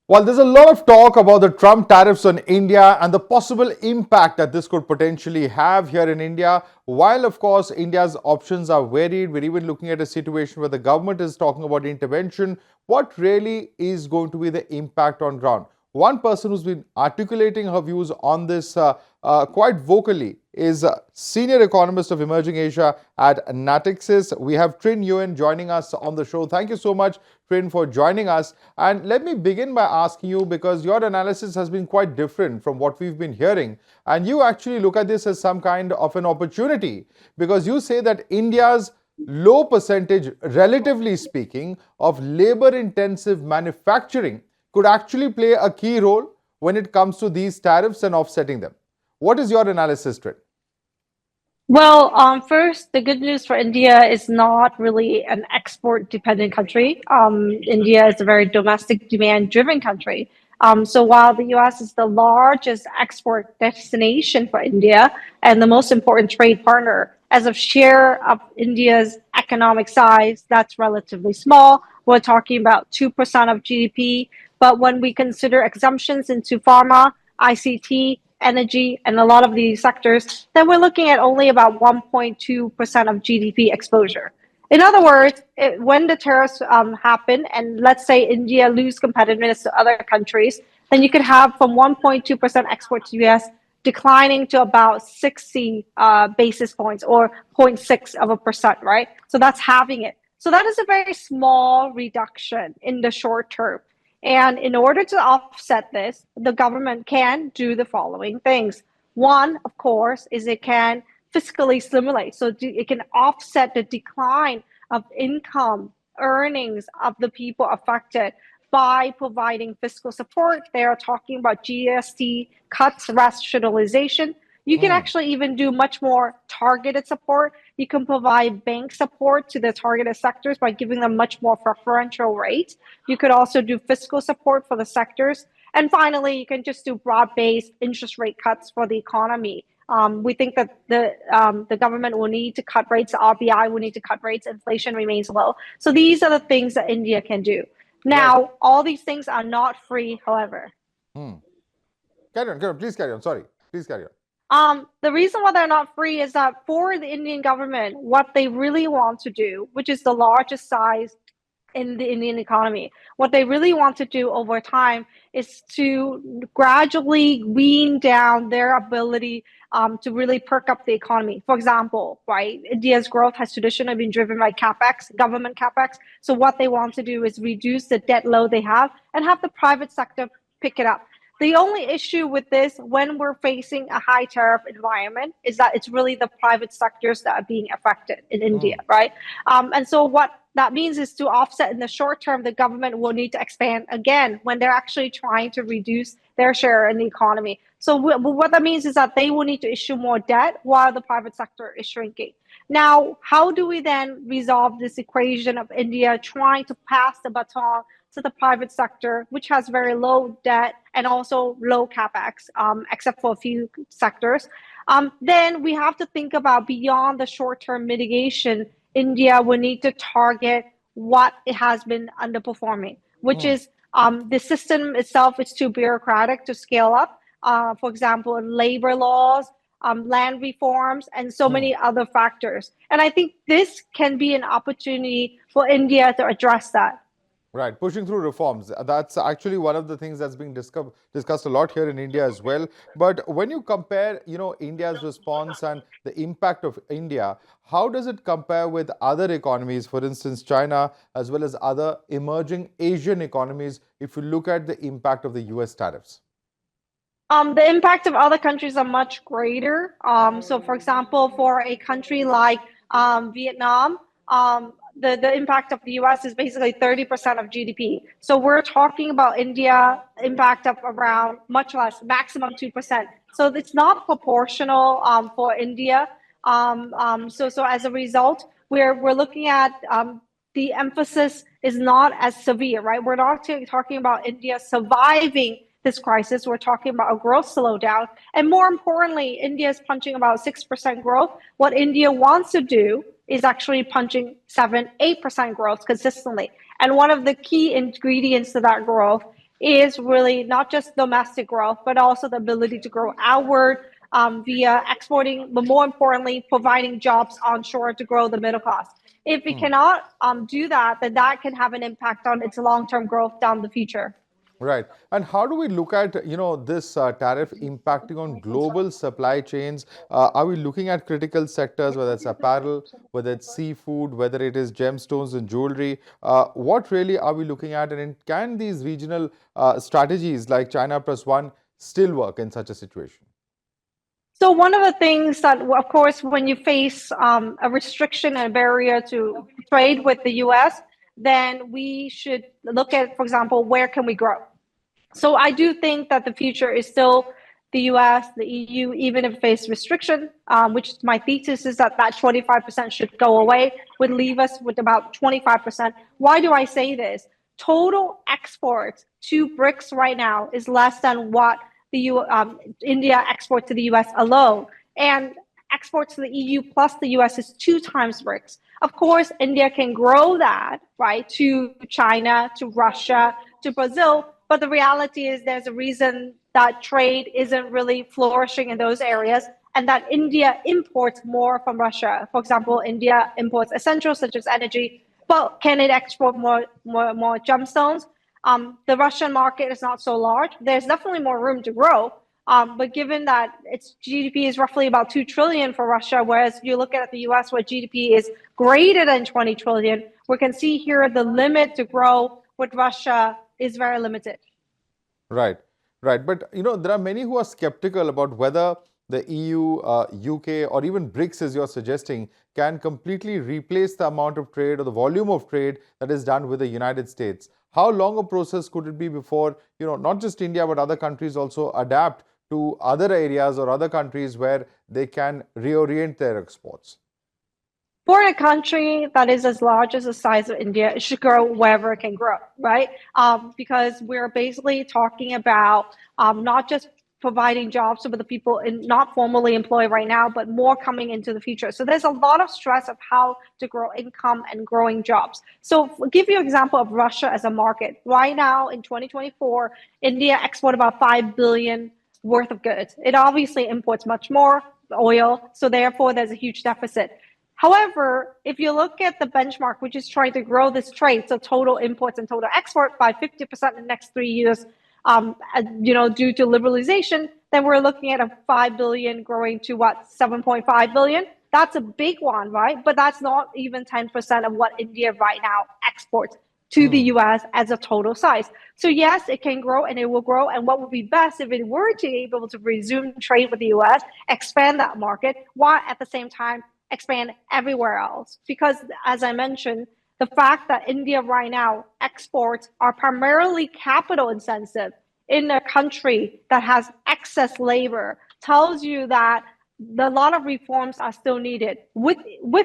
While there's a lot of talk about the Trump tariffs on India and the possible impact that this could potentially have here in India, while of course India's options are varied, we're even looking at a situation where the government is talking about intervention. What really is going to be the impact on ground? One person who's been articulating her views on this quite vocally is senior economist of emerging Asia at Natixis. We have Trinh Nguyen joining us on the show. Thank you so much, Trinh, for joining us. And let me begin by asking you, because your analysis has been quite different from what we've been hearing. And you actually look at this as some kind of an opportunity, because you say that India's low percentage, relatively speaking, of labor-intensive manufacturing could actually play a key role when it comes to these tariffs and offsetting them. What is your analysis, Trinh? Well, first, the good news for India is not really an export-dependent country. India is a very domestic demand-driven country. So while the US is the largest export destination for India and the most important trade partner, as of share of India's economic size, that's relatively small. We're talking about 2% of GDP. But when we consider exemptions into pharma, ICT, energy, and a lot of these sectors, then we're looking at only about 1.2% of GDP exposure. In other words, when the tariffs happen, and let's say India lose competitiveness to other countries, then you could have from 1.2% export to US declining to about 60 basis points or zero point 0.6 of a percent, right? So that's halving it. So that is a very small reduction in the short term. And in order to offset this, the government can do the following things. One, of course, is it can fiscally stimulate. So it can offset the decline of income, earnings of the people affected by providing fiscal support. They are talking about GST cuts, rationalization. You can actually even do much more targeted support. You can provide bank support to the targeted sectors by giving them much more preferential rates. You could also do fiscal support for the sectors. And finally, you can just do broad-based interest rate cuts for the economy. We think that the government will need to cut rates, the RBI will need to cut rates, inflation remains low. So these are the things that India can do. Now, all these things are not free, however. Carry on, please carry on. Sorry, please carry on. The reason why they're not free is that for the Indian government, what they really want to do, which is the largest size in the Indian economy, what they really want to do over time is to gradually wean down their ability to really perk up the economy. For example, right, India's growth has traditionally been driven by capex, government capex. So what they want to do is reduce the debt load they have and have the private sector pick it up. The only issue with this, when we're facing a high tariff environment, is that it's really the private sectors that are being affected in India, right? And so what that means is to offset in the short term, the government will need to expand again when they're actually trying to reduce their share in the economy. So what that means is that they will need to issue more debt while the private sector is shrinking. Now, how do we then resolve this equation of India trying to pass the baton to the private sector, which has very low debt and also low capex, except for a few sectors? Then we have to think about beyond the short-term mitigation. India will need to target what it has been underperforming, which is the system itself is too bureaucratic to scale up. For example, labor laws, land reforms, and so many other factors. And I think this can be an opportunity for India to address that. Right, pushing through reforms. That's actually one of the things that's being discussed a lot here in India as well. But when you compare, India's response and the impact of India, how does it compare with other economies, for instance, China, as well as other emerging Asian economies, if you look at the impact of the US tariffs? The impact of other countries are much greater. So, for example, for a country like Vietnam, the impact of the US is basically 30% of GDP. So we're talking about India impact of around much less, maximum 2%. So it's not proportional for India. So as a result, we're looking at the emphasis is not as severe, right? We're not talking about India surviving this crisis. We're talking about a growth slowdown. And more importantly, India is punching about 6% growth. What India wants to do is actually punching 7-8% growth consistently. And one of the key ingredients to that growth is really not just domestic growth, but also the ability to grow outward via exporting, but more importantly, providing jobs onshore to grow the middle class. If we cannot do that, then that can have an impact on its long-term growth down the future. Right. And how do we look at, this tariff impacting on global supply chains? Are we looking at critical sectors, whether it's apparel, whether it's seafood, whether it is gemstones and jewelry? What really are we looking at? And can these regional strategies like China plus one still work in such a situation? So one of the things that, of course, when you face a restriction and a barrier to trade with the US, then we should look at, for example, where can we grow? So I do think that the future is still the US, the EU, even if it faces restriction, which my thesis is that 25% should go away, would leave us with about 25%. Why do I say this? Total exports to BRICS right now is less than what India exports to the US alone. And exports to the EU plus the US is 2 times BRICS. Of course, India can grow that, right, to China, to Russia, to Brazil. But the reality is there's a reason that trade isn't really flourishing in those areas, and that India imports more from Russia. For example, India imports essentials such as energy, but can it export more gemstones? The Russian market is not so large. There's definitely more room to grow. But given that its GDP is roughly about 2 trillion for Russia, whereas if you look at the US where GDP is greater than 20 trillion, we can see here the limit to grow with Russia is very limited. Right, right. But there are many who are skeptical about whether the EU, UK, or even BRICS, as you're suggesting, can completely replace the amount of trade or the volume of trade that is done with the United States. How long a process could it be before, not just India, but other countries also adapt to other areas or other countries where they can reorient their exports? For a country that is as large as the size of India, it should grow wherever it can grow, right? Because we're basically talking about not just providing jobs to the people not formally employed right now, but more coming into the future. So there's a lot of stress of how to grow income and growing jobs. So I'll give you an example of Russia as a market. Right now in 2024, India exports about 5 billion worth of goods. It obviously imports much more oil, so therefore there's a huge deficit. However, if you look at the benchmark, which is trying to grow this trade, so total imports and total export by 50% in the next 3 years, due to liberalization, then we're looking at a 5 billion growing to 7.5 billion. That's a big one, right? But that's not even 10% of what India right now exports to the US as a total size. So yes, it can grow and it will grow. And what would be best if it were to be able to resume trade with the US, expand that market, while at the same time expand everywhere else. Because as I mentioned, the fact that India right now exports are primarily capital intensive in a country that has excess labor tells you that a lot of reforms are still needed with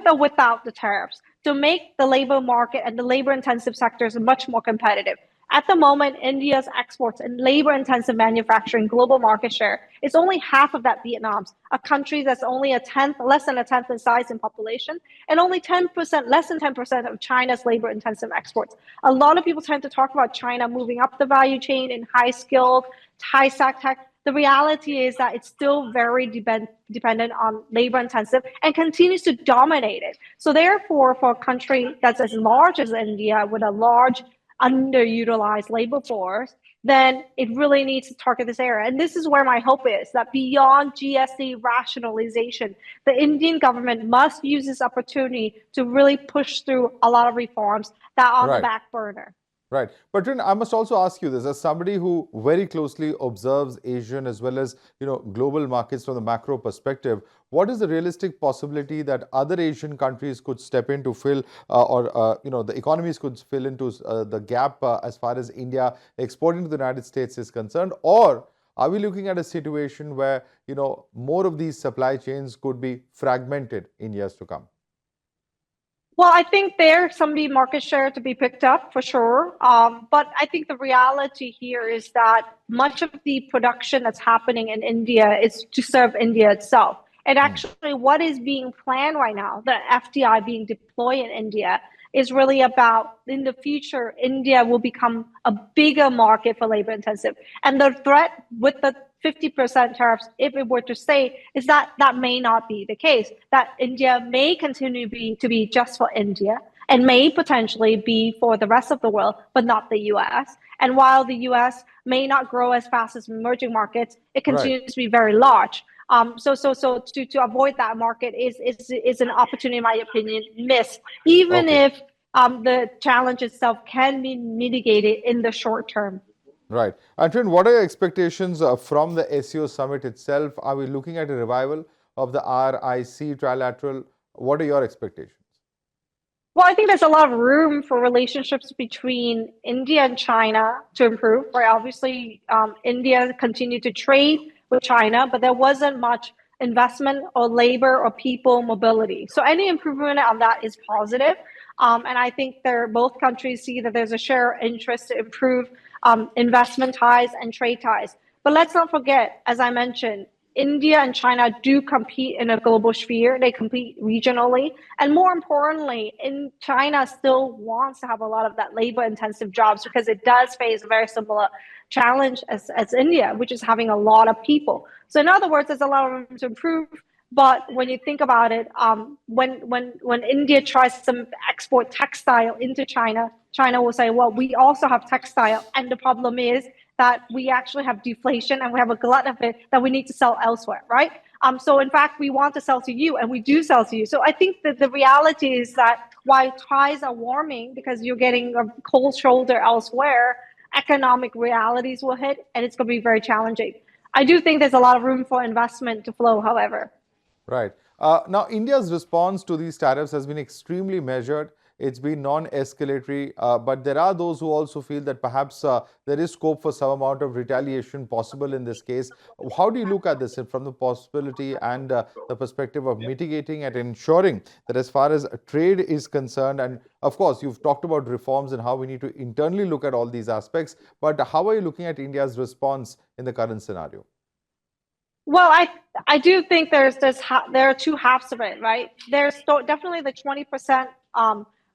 or without the tariffs to make the labor market and the labor intensive sectors much more competitive. At the moment, India's exports and labor-intensive manufacturing global market share is only half of that Vietnam's, a country that's only less than a tenth in size and population, and only 10%, less than 10% of China's labor-intensive exports. A lot of people tend to talk about China moving up the value chain in high-skilled, high-tech tech. The reality is that it's still very dependent on labor-intensive and continues to dominate it. So therefore, for a country that's as large as India with a large underutilized labor force, then it really needs to target this area. And this is where my hope is that beyond GST rationalization, the Indian government must use this opportunity to really push through a lot of reforms that are on the back burner. Right. But Trinh, I must also ask you this, as somebody who very closely observes Asian as well as, global markets from the macro perspective, what is the realistic possibility that other Asian countries could step in to fill the economies could fill into the gap as far as India exporting to the United States is concerned? Or are we looking at a situation where, more of these supply chains could be fragmented in years to come? Well, I think there's some market share to be picked up for sure. But I think the reality here is that much of the production that's happening in India is to serve India itself. And actually what is being planned right now, the FDI being deployed in India, is really about in the future, India will become a bigger market for labor intensive. And the threat with the 50% tariffs, if it were to stay, is that that may not be the case, that India may continue to be just for India and may potentially be for the rest of the world, but not the US. And while the US may not grow as fast as emerging markets, it Right. continues to be very large. So to avoid that market is an opportunity, in my opinion, missed, even Okay. if the challenge itself can be mitigated in the short term. Right. And Trinh, what are your expectations from the SCO summit itself? Are we looking at a revival of the RIC trilateral? What are your expectations? Well, I think there's a lot of room for relationships between India and China to improve, right? Obviously, India continued to trade with China, but there wasn't much investment or labor or people mobility. So any improvement on that is positive. And I think both countries see that there's a shared interest to improve investment ties and trade ties. But let's not forget, as I mentioned, India and China do compete in a global sphere. They compete regionally. And more importantly, China still wants to have a lot of that labor intensive jobs because it does face a very similar challenge as India, which is having a lot of people. So in other words, there's a lot of room to improve. But when you think about it, when India tries to export textile into China, China will say, well, we also have textile. And the problem is that we actually have deflation and we have a glut of it that we need to sell elsewhere, right? So in fact, we want to sell to you and we do sell to you. So I think that the reality is that while ties are warming because you're getting a cold shoulder elsewhere, economic realities will hit and it's going to be very challenging. I do think there's a lot of room for investment to flow, however. Right. Now, India's response to these tariffs has been extremely measured. It's been non-escalatory, but there are those who also feel that perhaps there is scope for some amount of retaliation possible in this case. How do you look at this from the possibility and the perspective of mitigating and ensuring that as far as trade is concerned, and of course, you've talked about reforms and how we need to internally look at all these aspects, but how are you looking at India's response in the current scenario? Well, I do think there are two halves of it, right? There's definitely the 20%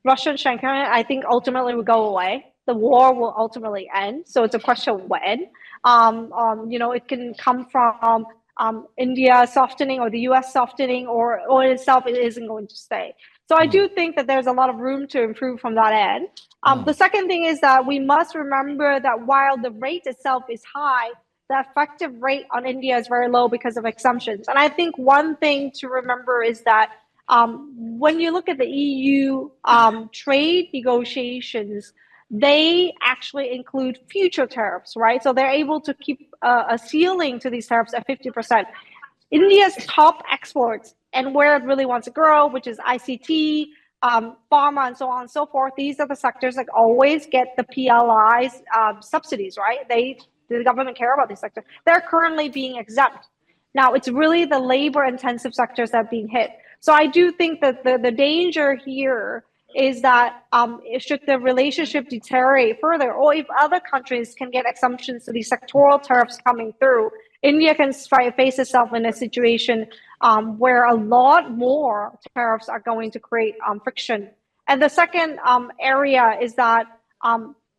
Russian Shanghai. I think ultimately will go away. The war will ultimately end. So it's a question of when. It can come from India softening or the U.S. softening, or itself it isn't going to stay. So I do think that there's a lot of room to improve from that end. The second thing is that we must remember that while the rate itself is high, the effective rate on India is very low because of exemptions. And I think one thing to remember is that when you look at the EU trade negotiations, they actually include future tariffs, right? So they're able to keep a ceiling to these tariffs at 50%. India's top exports and where it really wants to grow, which is ICT, pharma, and so on and so forth. These are the sectors that always get the PLI's subsidies, right? The government care about these sectors. They're currently being exempt. Now, it's really the labor-intensive sectors that are being hit. So I do think that the danger here is that should the relationship deteriorate further, or if other countries can get exemptions to these sectoral tariffs coming through, India can face itself in a situation where a lot more tariffs are going to create friction. And the second area is that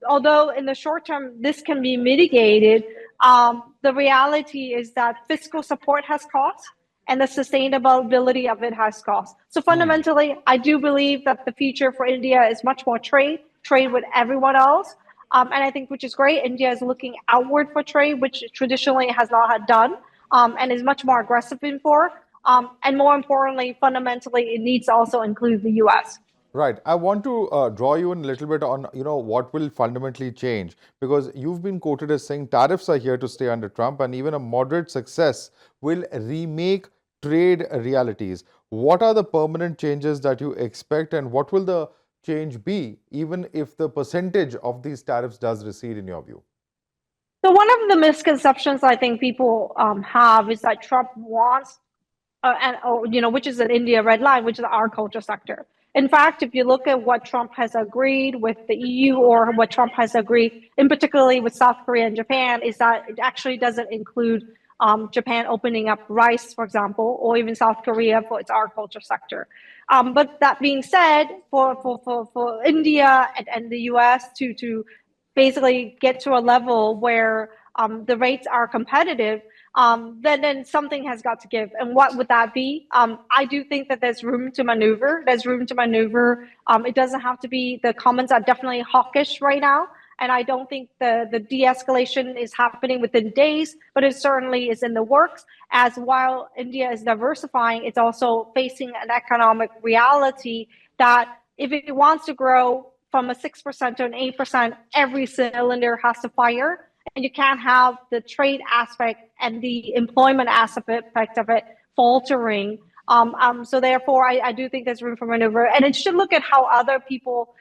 although in the short term this can be mitigated, the reality is that fiscal support has costs and the sustainability of it has costs. So fundamentally, I do believe that the future for India is much more trade with everyone else. And I think, which is great, India is looking outward for trade, which traditionally has not had done, and is much more aggressive in for. And more importantly, fundamentally, it needs to also include the US. Right. I want to draw you in a little bit on, what will fundamentally change, because you've been quoted as saying tariffs are here to stay under Trump and even a moderate success will remake trade realities. What are the permanent changes that you expect and what will the change be, even if the percentage of these tariffs does recede in your view? So one of the misconceptions I think people have is that Trump wants which is an India red line, which is the agriculture sector. In fact, if you look at what Trump has agreed with the EU or what Trump has agreed, in particularly with South Korea and Japan, is that it actually doesn't include Japan opening up rice, for example, or even South Korea for its agriculture sector. But that being said, for India and the US to basically get to a level where the rates are competitive, then something has got to give. And what would that be? I do think that there's room to maneuver. There's room to maneuver. It doesn't have to be, the comments are definitely hawkish right now. And I don't think the de-escalation is happening within days, but it certainly is in the works. As while India is diversifying, it's also facing an economic reality that if it wants to grow from a 6% to an 8%, every cylinder has to fire. And you can't have the trade aspect and the employment aspect of it faltering. So therefore, I do think there's room for maneuver. And it should look at how other people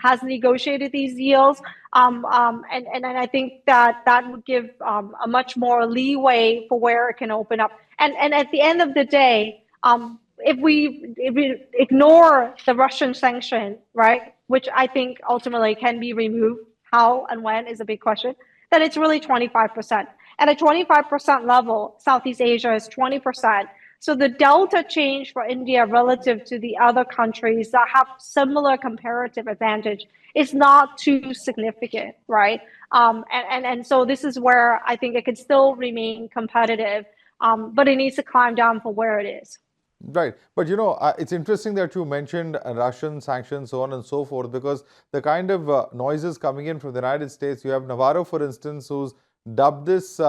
has negotiated these deals. And I think that would give a much more leeway for where it can open up. And at the end of the day, if we ignore the Russian sanction, right, which I think ultimately can be removed, how and when is a big question, then it's really 25%. At a 25% level, Southeast Asia is 20%. So the delta change for India relative to the other countries that have similar comparative advantage is not too significant, right? And so this is where I think it can still remain competitive, but it needs to climb down from where it is. Right. But it's interesting that you mentioned Russian sanctions, so on and so forth, because the kind of noises coming in from the United States, you have Navarro, for instance, who's dubbed this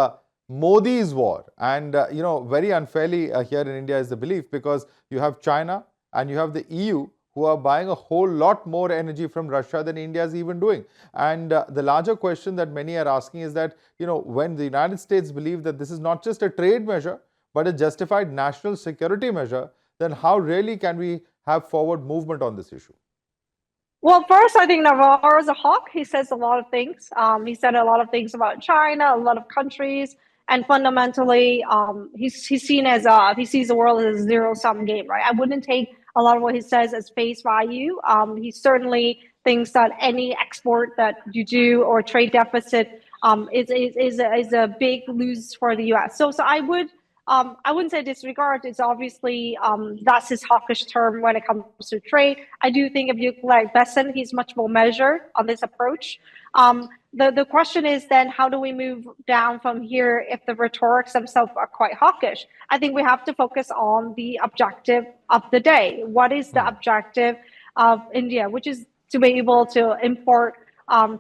Modi's war. And, very unfairly here in India is the belief, because you have China and you have the EU who are buying a whole lot more energy from Russia than India is even doing. And the larger question that many are asking is that, when the United States believe that this is not just a trade measure, but a justified national security measure, then how really can we have forward movement on this issue? Well, first, I think Navarro is a hawk. He says a lot of things. He said a lot of things about China, a lot of countries, and fundamentally, he's seen as he sees the world as a zero-sum game, right? I wouldn't take a lot of what he says as face value. He certainly thinks that any export that you do or trade deficit is a big lose for the U.S. So I wouldn't say disregard. It's obviously that's his hawkish term when it comes to trade. I do think if you like Besson, he's much more measured on this approach. The question is then how do we move down from here if the rhetorics themselves are quite hawkish? I think we have to focus on the objective of the day. What is the objective of India, which is to be able to import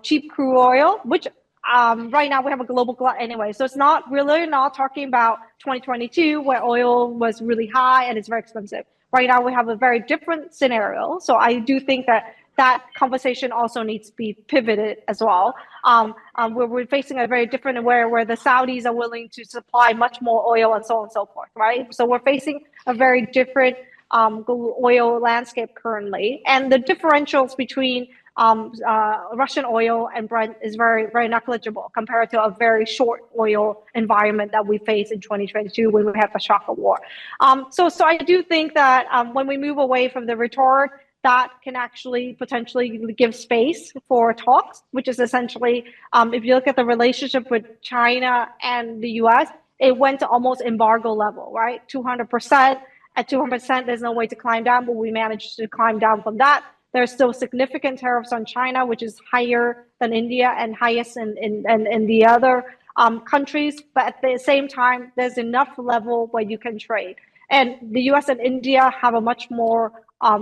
cheap crude oil, which right now we have a global glut anyway. So it's not really not talking about 2022 where oil was really high and it's very expensive. Right now we have a very different scenario. So I do think that conversation also needs to be pivoted as well. We're facing a very different where the Saudis are willing to supply much more oil and so on and so forth, right? So we're facing a very different oil landscape currently. And the differentials between Russian oil and Brent is very, very negligible compared to a very short oil environment that we faced in 2022 when we had the shock of war. So I do think that when we move away from the rhetoric, that can actually potentially give space for talks, which is essentially, if you look at the relationship with China and the US, it went to almost embargo level, right? 200%. At 200%, there's no way to climb down, but we managed to climb down from that. There's still significant tariffs on China, which is higher than India and highest in the other countries. But at the same time, there's enough level where you can trade. And the US and India have a much more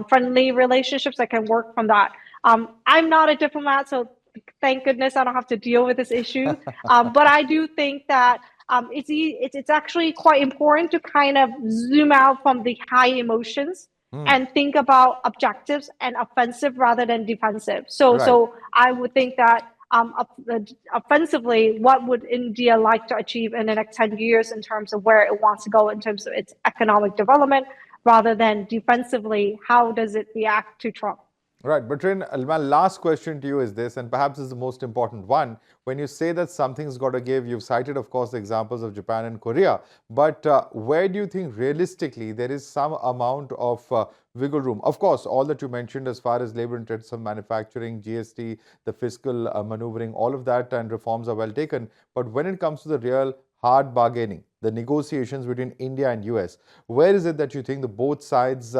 friendly relationships that can work from that. I'm not a diplomat, so thank goodness I don't have to deal with this issue. But I do think that it's actually quite important to kind of zoom out from the high emotions and think about objectives and offensive rather than defensive. So I would think that offensively, what would India like to achieve in the next 10 years in terms of where it wants to go in terms of its economic development, rather than defensively, how does it react to Trump? Right. But Trin, my last question to you is this, and perhaps is the most important one. When you say that something's got to give, you've cited, of course, the examples of Japan and Korea. But where do you think realistically there is some amount of wiggle room? Of course, all that you mentioned as far as labor-intensive manufacturing, GST, the fiscal maneuvering, all of that and reforms are well taken. But when it comes to the real hard bargaining, the negotiations between India and US, where is it that you think the both sides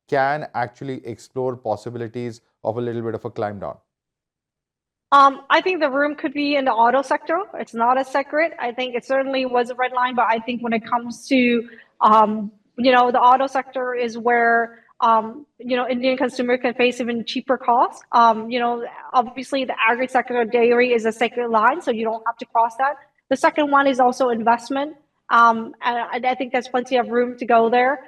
can actually explore possibilities of a little bit of a climb down? I think the room could be in the auto sector. It's not a secret. I think it certainly was a red line, but I think when it comes to, the auto sector is where, Indian consumer can face even cheaper costs. Obviously the agri sector, dairy is a sacred line, so you don't have to cross that. The second one is also investment. And I think there's plenty of room to go there.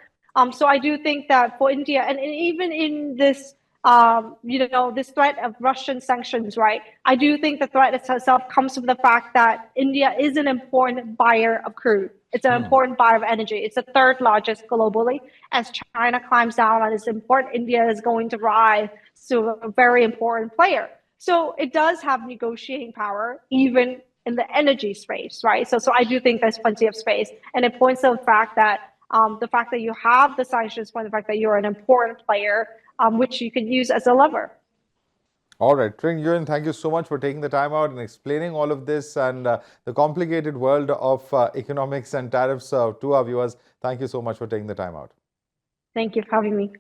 So I do think that for India, and even in this, this threat of Russian sanctions, right? I do think the threat itself comes from the fact that India is an important buyer of crude. It's an important buyer of energy. It's the third largest globally. As China climbs down on its import, India is going to rise to a very important player. So it does have negotiating power, even in the energy space, right? So I do think there's plenty of space, and it points to the fact that you have the sanctions, point the fact that you're an important player, which you can use as a lever. All right, Trinh Nguyen, thank you so much for taking the time out and explaining all of this and the complicated world of economics and tariffs to our viewers. Thank you so much for taking the time out. Thank you for having me.